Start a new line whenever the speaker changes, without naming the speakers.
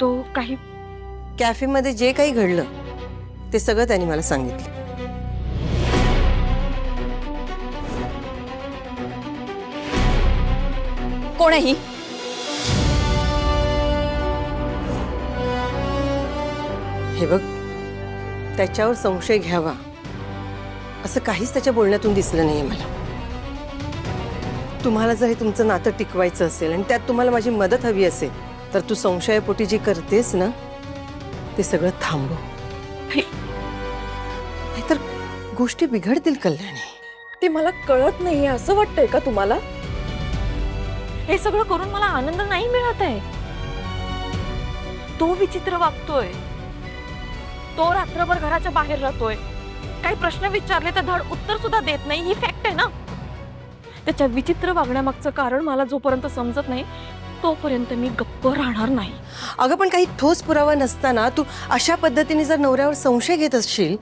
तो काही
कॅफेमध्ये जे काही घडलं ते सगळं त्यांनी मला सांगितलं.
कोण आहे ही?
हे बघ, त्याच्यावर संशय घ्यावा असं काहीच त्याच्या बोलण्यातून दिसलं नाहीये मला. तुम्हाला जर हे तुमचं नातं टिकवायचं असेल आणि त्यात तुम्हाला माझी मदत हवी असेल तर तू संशयापोटी जी करतेस ना ते सगळं थांबव. नाहीतर गोष्टी बिघडतील कल्याणी.
ते मला कळत नाहीये असं वाटतंय का तुम्हाला? हे सगळं करून मला आनंद नाही मिळत आहे. तो विचित्र वागतोय, तो रात्रभर घराच्या बाहेर राहतोय, काही प्रश्न विचारले तर धड उत्तर सुद्धा देत नाही. ही फॅक्ट आहे ना. त्याच्या विचित्र वागण्यामागचं कारण मला जोपर्यंत समजत नाही तोपर्यंत मी गप्प राहणार नाही.
अगं पण काही ठोस पुरावा नसताना तू अशा पद्धतीने जर नवऱ्यावर संशय घेत असशील